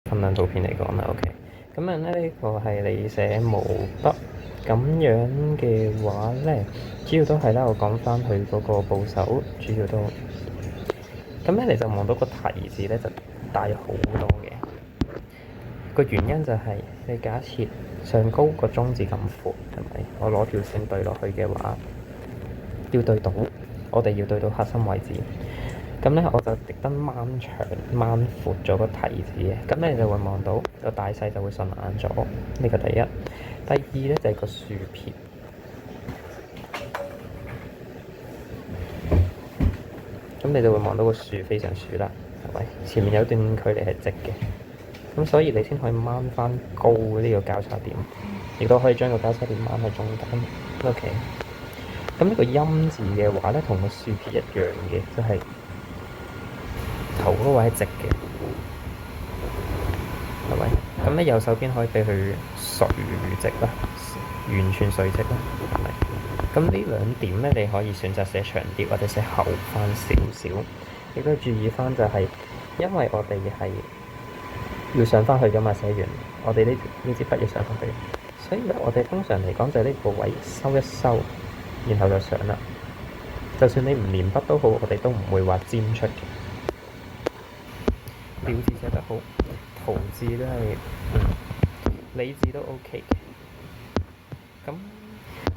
分享圖片嚟講啦，OK。咁樣咧，呢個係你寫毛筆咁樣嘅話咧，主要都係啦。我講翻佢嗰個部首，主要都咁咧，你就望到個提字咧就大好多嘅。個原因就係你假設上高個中字咁闊，係咪？我攞條線對落去嘅話，要對到，我哋要對到核心位置。咁咧，我就特登掹長掹闊咗個提字嘅，咁咧你就會望到個大細就會順眼咗。呢個第一，第二咧就係個豎撇，咁你就會望到個豎非常豎啦，係咪？前面有一段距離係直嘅，咁所以你先可以掹翻高呢個交叉點，亦都可以將個交叉點掹喺中間。OK，咁呢個音字嘅話咧，同個豎撇一樣嘅，就係頭嗰位係直嘅，係咪？咁咧右手邊可以俾佢垂直啦，完全垂直啦，係咪？咁呢兩點咧，你可以選擇寫長啲或者寫厚翻少少。亦都注意翻就係，因為我哋係要上翻去噶嘛，寫完我哋呢支筆要上翻去，所以咧我哋通常嚟講就係呢個位收一收，然後就上啦。就算你唔連筆都好，我哋都唔會話尖出嘅。表字寫得好，圖字都係理字都 OK 嘅。咁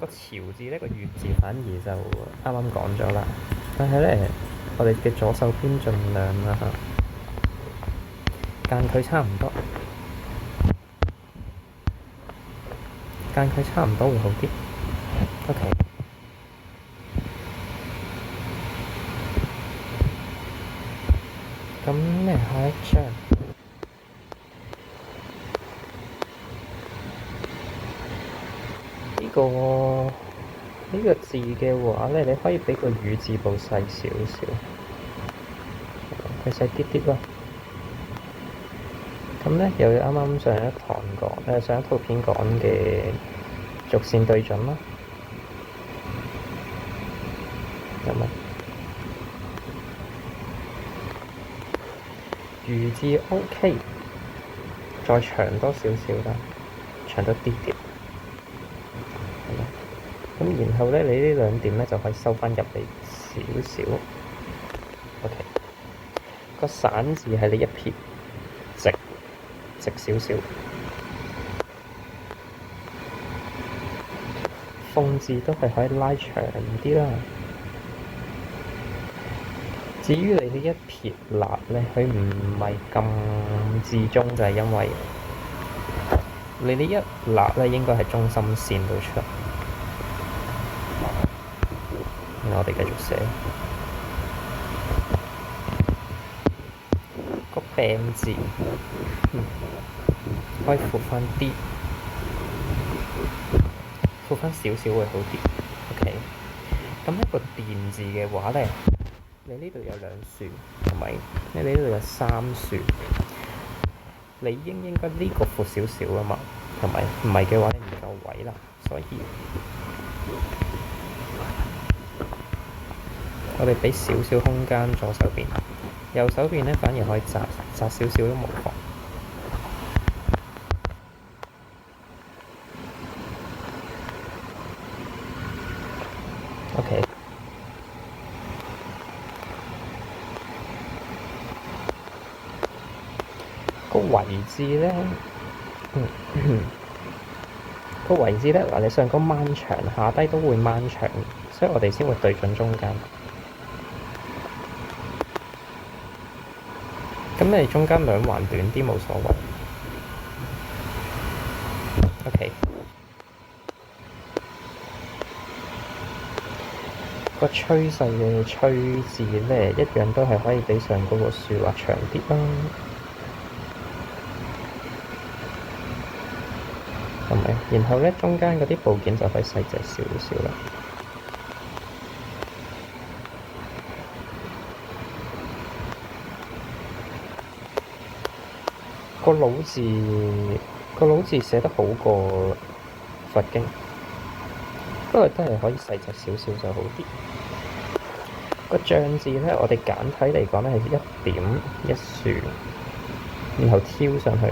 個潮字呢個月字反而就啱啱講咗啦。但係咧，我哋嘅左手邊盡量啦間距差唔多，間距差唔多會好啲。OK。咁咩下一張？呢個字嘅話咧，你可以俾個雨字部細少少，佢細啲啲咯。咁咧又要啱啱上一堂講上一套片講嘅軸線對準啦，係咪？魚字 OK，再長多少少啦，長多啲啲。咁然後咧，你呢兩點咧就可以收翻入嚟少少。OK，個散字係你一撇直少少，鳳字都係可以拉長啲啦。至於你呢一撇捺咧，佢唔係咁至中，就係因為你呢一捺咧應該係中心線度出。然後我哋繼續寫個病字，可以闊翻啲，闊翻少少會好啲。OK，咁一個電字嘅話咧，你呢度有兩豎，係咪？你呢度有三豎，理應該呢個闊少少啊嘛，係咪？唔係嘅話，你唔夠位啦，所以我哋俾少少空間左手邊，右手邊咧反而可以窄少少都無妨。OK，個圍字咧，個圍字咧嗱，你上高掹長，下低都會掹長，所以我哋先會對準中間。咁你中間兩橫短啲冇所謂。OK，個趨勢嘅趨字咧，一樣都係可以比上嗰個豎畫長啲啦，係咪？然後咧，中間嗰啲部件就可以細隻少少啦。個老字寫得好過佛經，不過都係可以細隻少少就好啲。個象字咧，我哋簡體嚟講咧係一點一豎，然後挑上去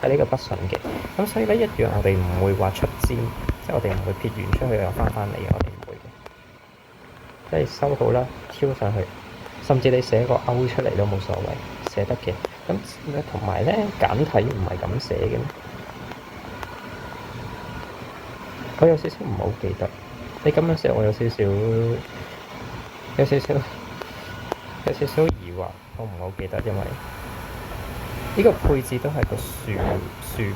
喺呢個筆上嘅。咁所以咧一樣，我哋唔會話出尖，即係我哋唔會撇完出去又翻嚟，我哋唔會嘅。即係收好啦，挑上去，甚至你寫個勾出嚟都冇所謂，寫得嘅。咁同埋咧簡體唔係咁寫嘅咩？我有少少唔好記得，你咁樣寫我有少少疑惑，我唔好記得，因為呢個配置都係個豎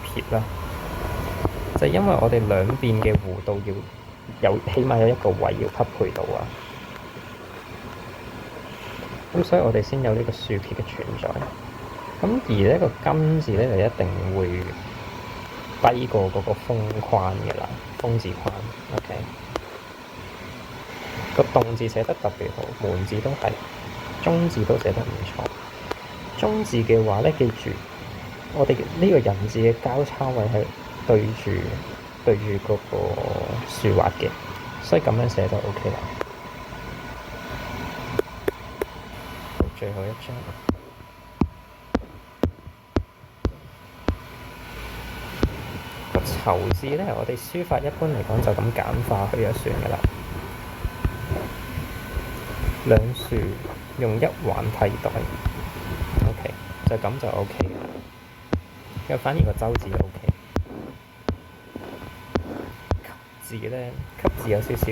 撇啦，就係因為我哋兩邊嘅弧度要有起碼有一個位要匹配到啊，咁所以我哋先有呢個豎撇嘅存在。咁而呢個根字咧就一定會低過嗰個封框嘅啦，封字框。OK，個動字寫得特別好，門字都係，中字都寫得唔錯。中字嘅話咧，記住我哋呢個人字嘅交叉位係對住嗰個豎畫嘅，所以咁樣寫就 OK 啦。好，最後一張。頭字咧，我哋書法一般嚟講就咁簡化佢就算㗎啦。兩豎用一橫替代 ，OK， 就咁就 OK 嘅。又反而個周字 OK。級字咧，級字有少少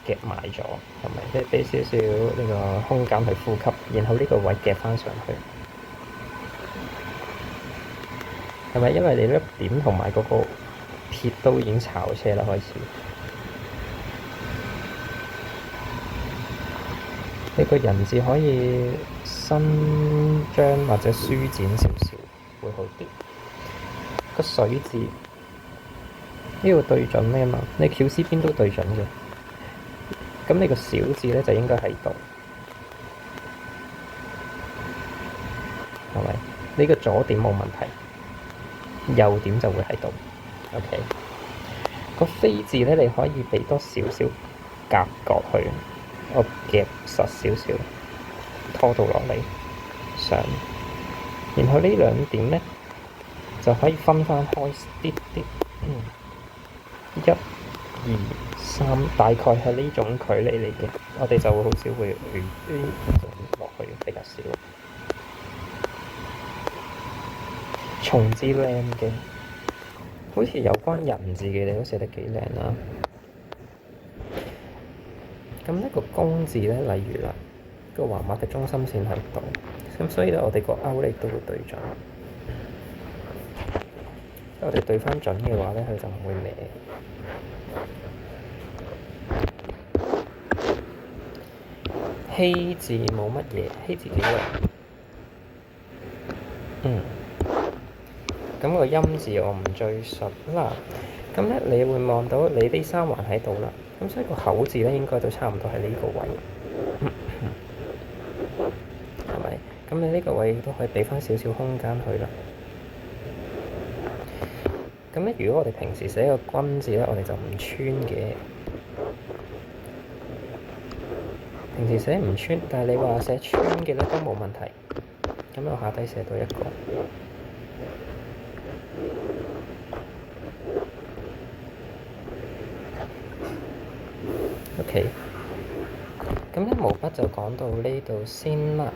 夾埋咗，係咪？即係俾少少呢個空間去呼吸，然後呢個位夾翻上去，係咪？因為你呢點同埋嗰個撇都已經炒車啦，開始。你個人字可以伸張或者舒展少少，會好啲。個水字呢個對準咩嘛？你翹絲邊都對準嘅。咁你個小字咧就應該喺度，係咪？呢個左點冇問題，右點就會喺度。OK。個飛字咧，你可以俾多少少夾角去，我夾實少少，拖到落嚟上，然後呢兩點咧就可以分翻開啲啲，一、二、三，大概係呢種距離嚟嘅，我哋就會好少會落去，比較少。從字靚嘅。好似有關人字嘅，你都寫得幾靚啦。咁呢個公字咧，例如啦，個橫畫嘅中心線喺度，咁所以咧，我哋個勾力都會對準。我哋對翻準嘅話咧，佢就唔會歪。希字冇乜嘢，希字幾靚。咁個音字我唔敘述啦。咁咧，你會望到你啲三橫喺度啦。咁所以個口字咧，應該都差唔多係呢個位，係咪？咁你呢個位都可以俾翻少少空間佢啦。咁咧，如果我哋平時寫個君字咧，我哋就唔穿嘅。平時寫唔穿，但係你話寫穿嘅咧都冇問題。咁我下低寫到一個。OK，咁咧毛筆就講到呢度先啦。